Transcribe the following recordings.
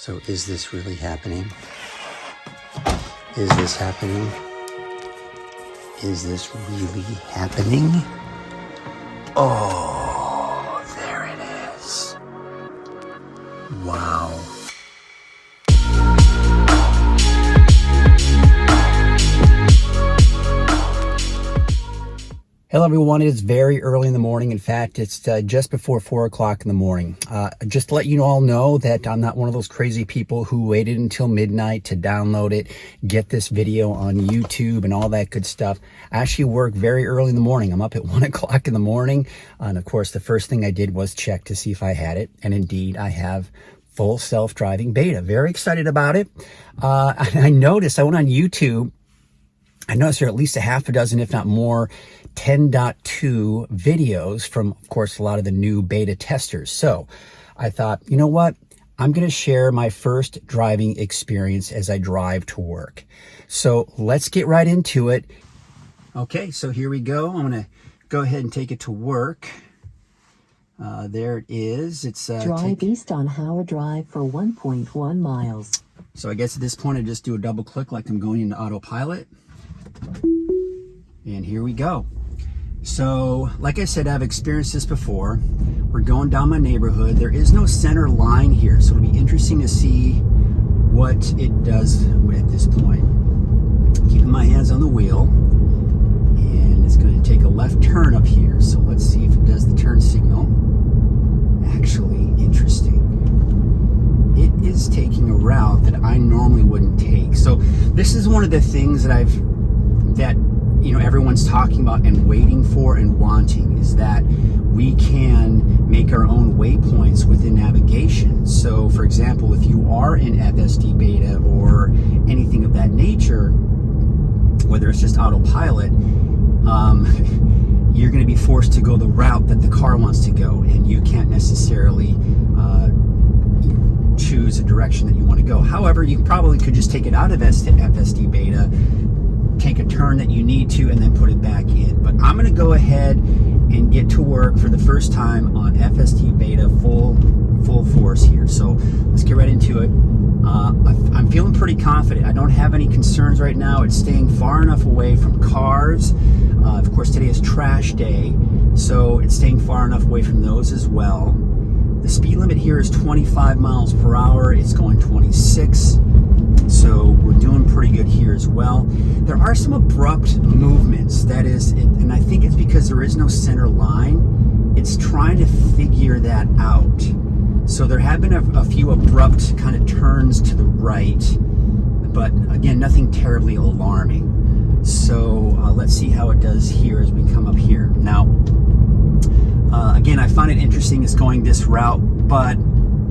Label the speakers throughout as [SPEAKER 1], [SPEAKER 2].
[SPEAKER 1] So is this really happening? Is this happening? Is this really happening? Oh, there it is. Wow. Hello everyone, it is very early in the morning. In fact, it's just before 4 o'clock in the morning. Just to let you all know that I'm not one of those crazy people who waited until midnight to download it, get this video on YouTube and all that good stuff. I actually work very early in the morning. I'm up at 1 o'clock in the morning. And of course, the first thing I did was check to see if I had it. And indeed, I have full self-driving beta. Very excited about it. I noticed, I went on YouTube, I noticed there are at least a half a dozen, if not more, 10.2 videos from, of course, a lot of the new beta testers. So I thought, you know what? I'm going to share my first driving experience as I drive to work. So let's get right into it. Okay, so here we go. I'm going to go ahead and take it to work. There it is. It's
[SPEAKER 2] drive east on Howard Drive for 1.1 miles.
[SPEAKER 1] So I guess at this point I just do a double click like I'm going into autopilot. And here we go. So, like I said, I've experienced this before. We're going down my neighborhood. There is no center line here, so it'll be interesting to see what it does at this point. Keeping my hands on the wheel. And it's going to take a left turn up here. So let's see if it does the turn signal. Actually, interesting. It is taking a route that I normally wouldn't take. So this is one of the things that everyone's talking about and waiting for and wanting, is that we can make our own waypoints within navigation. So for example, if you are in FSD beta or anything of that nature, whether it's just autopilot, you're going to be forced to go the route that the car wants to go, and you can't necessarily choose a direction that you want to go. However, you probably could just take it out of FSD beta, take a turn that you need to, and then put it back in. But I'm going to go ahead and get to work for the first time on FSD beta full force here. So let's get right into it. I'm feeling pretty confident. I don't have any concerns right now. It's staying far enough away from cars. Of course, today is trash day, so it's staying far enough away from those as well. The speed limit here is 25 miles per hour. It's going 26. So we're doing pretty good here as well. There are some abrupt movements, that is, and I think it's because there is no center line. It's trying to figure that out. So there have been a few abrupt kind of turns to the right, but again, nothing terribly alarming. So let's see how it does here as we come up here. Now, again, I find it interesting it's going this route, but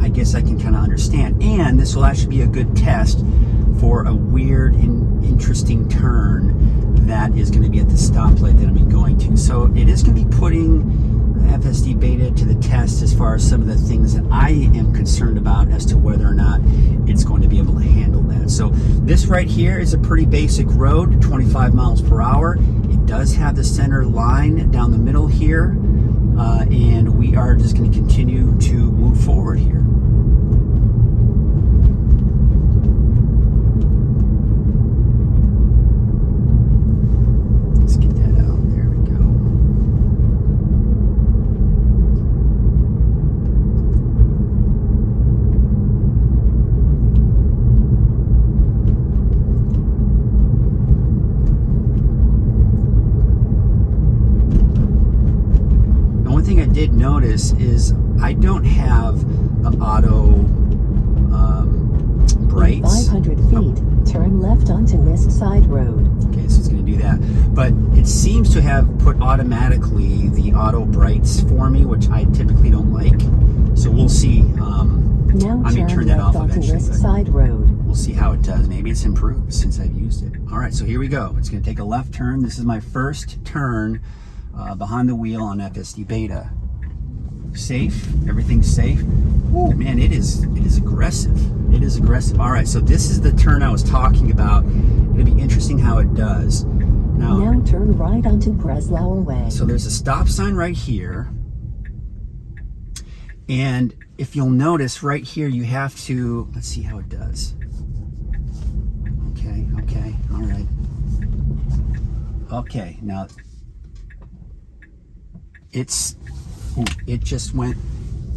[SPEAKER 1] I guess I can kind of understand. And this will actually be a good test for a weird and interesting turn that is going to be at the stoplight that I'm going to. So it is going to be putting FSD beta to the test as far as some of the things that I am concerned about as to whether or not it's going to be able to handle that. So this right here is a pretty basic road, 25 miles per hour. It does have the center line down the middle here. And we are just going to continue to move forward here. Let's get that out. There we go. I did notice is I don't have the auto brights.
[SPEAKER 2] 500 feet, turn left onto West Side Road.
[SPEAKER 1] Okay, so it's going to do that. But it seems to have put automatically the auto brights for me, which I typically don't like. So we'll see.
[SPEAKER 2] Now
[SPEAKER 1] I may turn that off eventually.
[SPEAKER 2] West Side Road.
[SPEAKER 1] We'll see how it does. Maybe it's improved since I've used it. All right, so here we go. It's going to take a left turn. This is my first turn behind the wheel on FSD beta. Safe, everything's safe. Ooh, man, it is aggressive. It is aggressive. All right, so this is the turn I was talking about. It'll be interesting how it does. Now
[SPEAKER 2] turn right onto Breslauer Way.
[SPEAKER 1] So there's a stop sign right here. And if you'll notice right here, you have to, let's see how it does. Okay, all right. Okay, now it just went,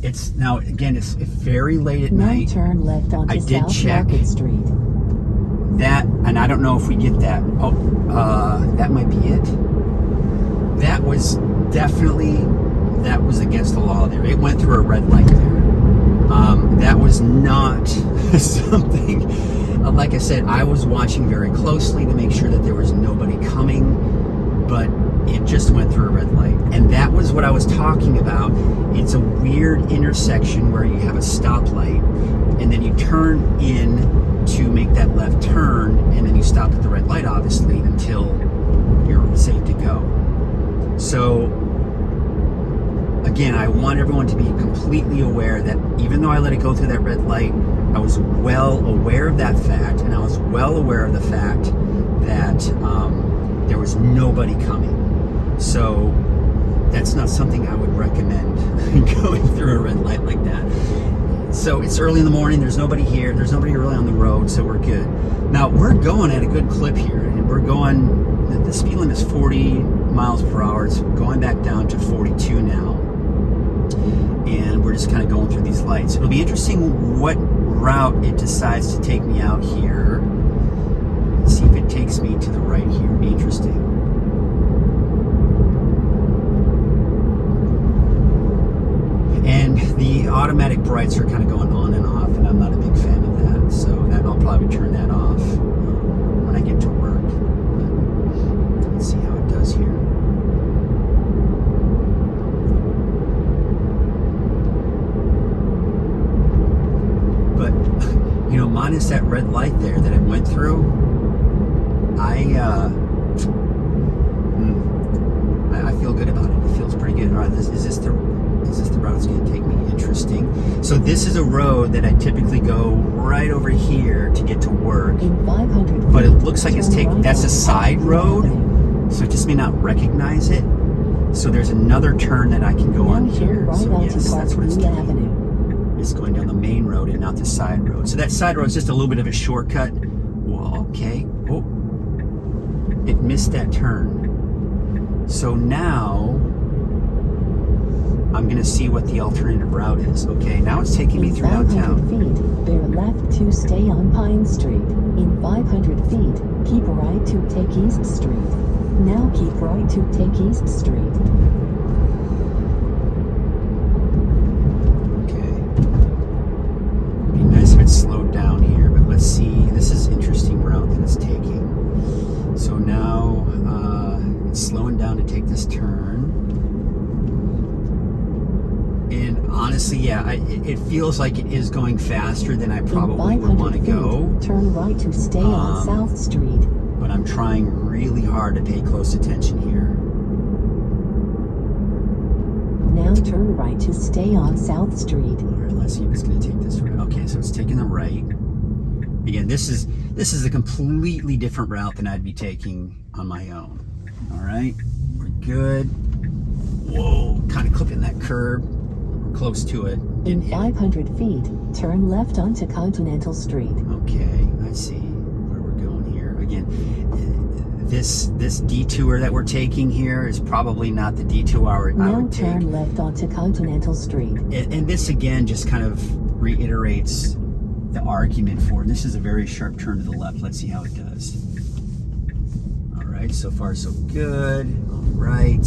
[SPEAKER 1] it's now, again, it's very late at night.
[SPEAKER 2] Turn left onto
[SPEAKER 1] I did
[SPEAKER 2] South
[SPEAKER 1] check
[SPEAKER 2] Market Street.
[SPEAKER 1] that, and I don't know if we get that. That might be it. That was definitely, that was against the law there. It went through a red light there. That was not something, like I said, I was watching very closely to make sure that there was nobody coming, but it just went through a red light. And that was what I was talking about. It's a weird intersection where you have a stoplight, and then you turn in to make that left turn, and then you stop at the red light, obviously, until you're safe to go. So, again, I want everyone to be completely aware that even though I let it go through that red light, I was well aware of that fact, and I was well aware of the fact that there was nobody coming. So that's not something I would recommend going through a red light like that. So it's early in the morning, there's nobody here, there's nobody really on the road, so we're good. Now, we're going at a good clip here, and we're going, the speed limit is 40 miles per hour. It's going back down to 42 now. And we're just kind of going through these lights. It'll be interesting what route it decides to take me out here. Let's see if it takes me to the right here. It'll be interesting. And the automatic brights are kind of going on and off, and I'm not a big fan of that. So that I'll probably turn that off when I get to work. But let's see how it does here. You know, minus that red light there that it went through, I feel good about it. It feels pretty good. All right, is this the route it's going to take me? Interesting. So this is a road that I typically go right over here to get to work.
[SPEAKER 2] In 500
[SPEAKER 1] But it
[SPEAKER 2] feet,
[SPEAKER 1] looks like it's
[SPEAKER 2] turn right
[SPEAKER 1] that's a
[SPEAKER 2] onto
[SPEAKER 1] side
[SPEAKER 2] South
[SPEAKER 1] road,
[SPEAKER 2] Avenue.
[SPEAKER 1] so it just may not recognize it. So there's another turn that I can go on
[SPEAKER 2] Now turn
[SPEAKER 1] here.
[SPEAKER 2] right
[SPEAKER 1] So
[SPEAKER 2] onto
[SPEAKER 1] yes, that's what it's
[SPEAKER 2] Parkway
[SPEAKER 1] doing.
[SPEAKER 2] Avenue.
[SPEAKER 1] It's going down the main road and not the side road. So that side road is just a little bit of a shortcut. Well, okay. Oh, it missed that turn. So now I'm going to see what the alternative route is. Okay, now it's taking me
[SPEAKER 2] In
[SPEAKER 1] through
[SPEAKER 2] 500
[SPEAKER 1] downtown.
[SPEAKER 2] feet, bear left to stay on Pine Street. In 500 feet, keep right to take East Street. Now keep right to take East Street.
[SPEAKER 1] Slowed down here, but let's see. This is an interesting route that it's taking. So now it's slowing down to take this turn. And honestly, yeah, it feels like it is going faster than I probably would want to go.
[SPEAKER 2] Turn right to stay on South Street.
[SPEAKER 1] But I'm trying really hard to pay close attention here.
[SPEAKER 2] Now turn right to stay on South Street.
[SPEAKER 1] All right, let's see if it's going to take this route. Okay, so it's taking the right. Again, this is a completely different route than I'd be taking on my own. All right, we're good. Whoa, kind of clipping that curb. We're close to it.
[SPEAKER 2] In 500 feet, turn left onto Continental Street.
[SPEAKER 1] Okay, I see where we're going here. Again, this detour that we're taking here is probably not the detour I
[SPEAKER 2] Now
[SPEAKER 1] would take.
[SPEAKER 2] turn left onto Continental Street.
[SPEAKER 1] And this again just kind of reiterates the argument for, and this is a very sharp turn to the left. Let's see how it does. All right, so far so good. All right.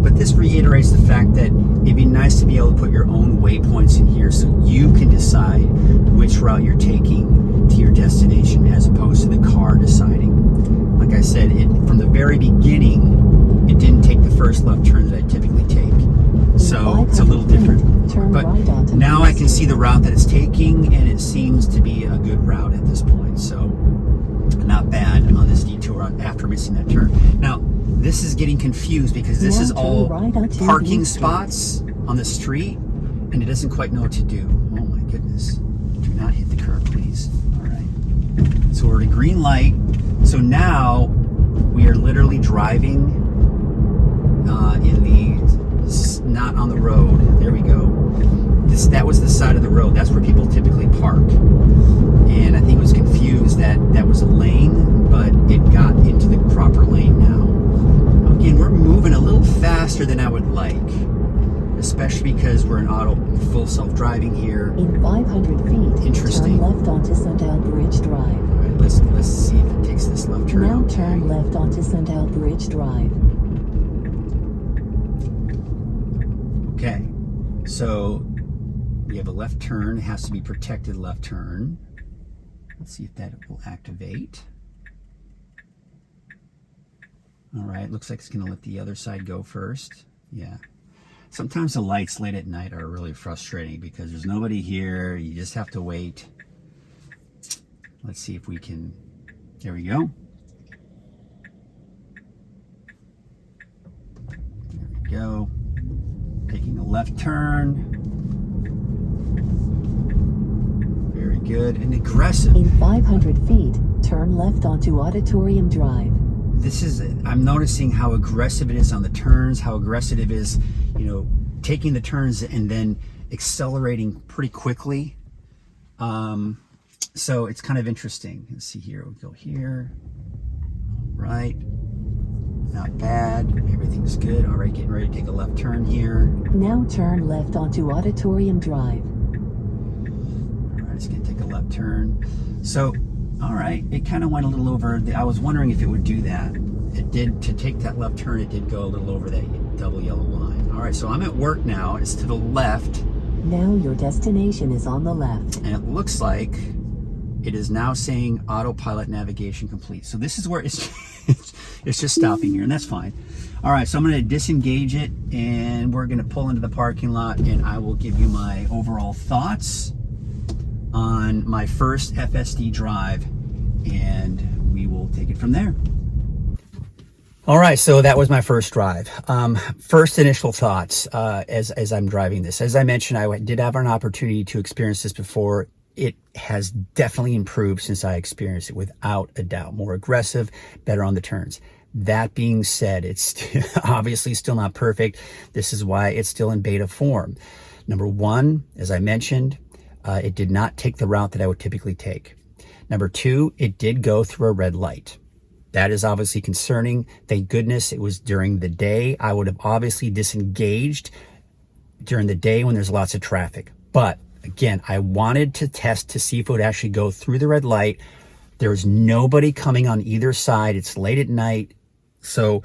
[SPEAKER 1] But this reiterates the fact that it'd be nice to be able to put your own waypoints in here so you can decide which route you're taking to your destination as opposed to the car deciding. Like I said, from the very beginning, it didn't take the first left turn that I typically take. So it's a little different. But now I can see the route that it's taking, and it seems to be a good route at this point. So not bad on this detour after missing that turn. Now, this is getting confused because this is all parking spots on the street, and it doesn't quite know what to do. Oh my goodness. Do not hit the curb, please. All right. So we're at a green light. So now we are literally driving in the not on the road. There we go. That was the side of the road. That's where people typically park. And I think it was confused that that was a lane, but it got into the proper lane now. Again, we're moving a little faster than I would like, especially because we're in full self-driving here.
[SPEAKER 2] In 500 feet,
[SPEAKER 1] Interesting.
[SPEAKER 2] turn left onto Sundown Bridge Drive.
[SPEAKER 1] All right, let's see if it takes this left turn.
[SPEAKER 2] Now
[SPEAKER 1] Okay.
[SPEAKER 2] turn left onto Sundown Bridge Drive.
[SPEAKER 1] Okay, so we have a left turn. It has to be protected left turn. Let's see if that will activate. All right, looks like it's going to let the other side go first. Yeah. Sometimes the lights late at night are really frustrating because there's nobody here. You just have to wait. Let's see if we can. There we go. There we go. Taking a left turn. Very good and aggressive.
[SPEAKER 2] In 500 feet, turn left onto Auditorium Drive.
[SPEAKER 1] I'm noticing how aggressive it is on the turns, how aggressive it is, taking the turns and then accelerating pretty quickly. So it's kind of interesting. Let's see here. We'll go here. All right. Not bad. Everything's good. All right, getting ready to take a left turn here.
[SPEAKER 2] Now turn left onto Auditorium Drive.
[SPEAKER 1] All right, it's going to take a left turn. So, all right, it kind of went a little over. I was wondering if it would do that. It did. To take that left turn, it did go a little over that double yellow line. All right, so I'm at work now. It's to the left.
[SPEAKER 2] Now your destination is on the left.
[SPEAKER 1] And it looks like it is now saying autopilot navigation complete. So this is where it's it's just stopping here, and that's fine. All right, so I'm going to disengage it, and we're going to pull into the parking lot, and I will give you my overall thoughts on my first FSD drive, and we will take it from there. All right, so that was my first drive. First initial thoughts as I'm driving this. As I mentioned, I did have an opportunity to experience this before. It has definitely improved since I experienced it, without a doubt. More aggressive, better on the turns. That being said, it's obviously still not perfect. This is why it's still in beta form. Number one, as I mentioned, it did not take the route that I would typically take. Number two, it did go through a red light. That is obviously concerning. Thank goodness it was during the day. I would have obviously disengaged during the day when there's lots of traffic. But again, I wanted to test to see if it would actually go through the red light. There's nobody coming on either side. It's late at night. So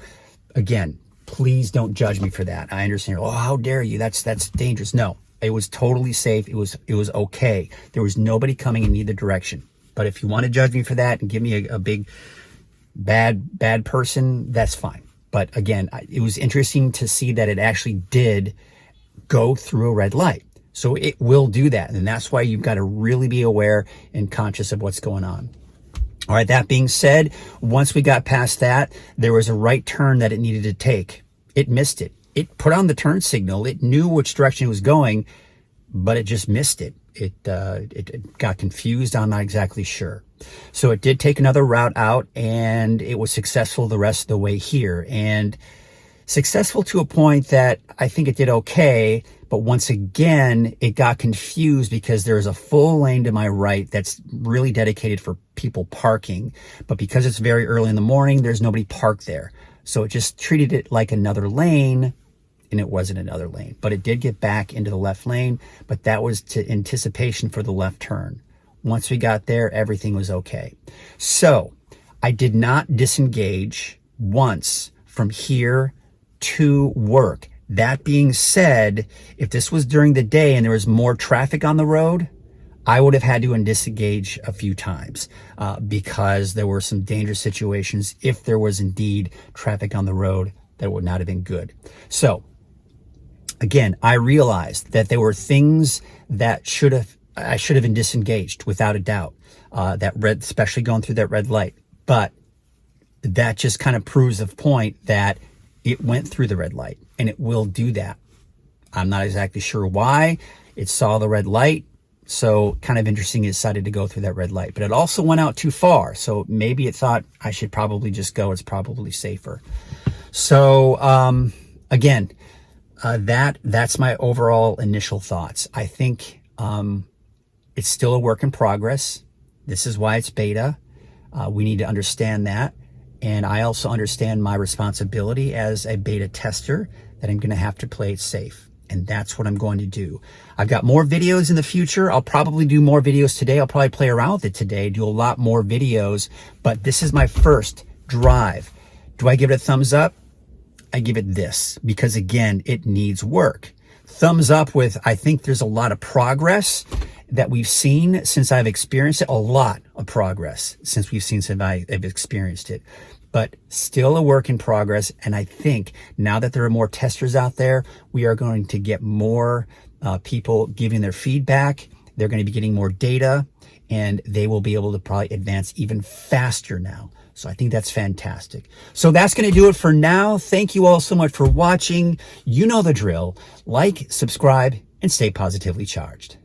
[SPEAKER 1] again, please don't judge me for that. I understand. Oh, how dare you? That's dangerous. No, it was totally safe. It was okay. There was nobody coming in either direction. But if you want to judge me for that and give me a big bad person, that's fine. But again, it was interesting to see that it actually did go through a red light. So it will do that. And that's why you've got to really be aware and conscious of what's going on. All right, that being said, once we got past that, there was a right turn that it needed to take. It missed it. It put on the turn signal. It knew which direction it was going, but it just missed it. It got confused. I'm not exactly sure. So it did take another route out, and it was successful the rest of the way here. And successful to a point that I think it did okay, but once again, it got confused because there's a full lane to my right that's really dedicated for people parking. But because it's very early in the morning, there's nobody parked there. So it just treated it like another lane, and it wasn't another lane. But it did get back into the left lane, but that was to anticipation for the left turn. Once we got there, everything was okay. So I did not disengage once from here to work. That being said, if this was during the day and there was more traffic on the road, I would have had to disengage a few times because there were some dangerous situations. If there was indeed traffic on the road, that would not have been good. So again, I realized that there were things that I should have been disengaged without a doubt. That red, especially going through that red light. But that just kind of proves the point that it went through the red light, and it will do that. I'm not exactly sure why. It saw the red light, so kind of interesting it decided to go through that red light. But it also went out too far, so maybe it thought I should probably just go. It's probably safer. So again, that's my overall initial thoughts. I think it's still a work in progress. This is why it's beta. We need to understand that. And I also understand my responsibility as a beta tester, that I'm going to have to play it safe. And that's what I'm going to do. I've got more videos in the future. I'll probably do more videos today. I'll probably play around with it today, do a lot more videos. But this is my first drive. Do I give it a thumbs up? I give it this, because again, it needs work. Thumbs up with, I think there's a lot of progress that we've seen since I've experienced it. A lot of progress since we've seen since I've experienced it. But still a work in progress. And I think now that there are more testers out there, we are going to get more people giving their feedback. They're going to be getting more data, and they will be able to probably advance even faster now. So I think that's fantastic. So that's going to do it for now. Thank you all so much for watching. You know the drill. Like, subscribe, and stay positively charged.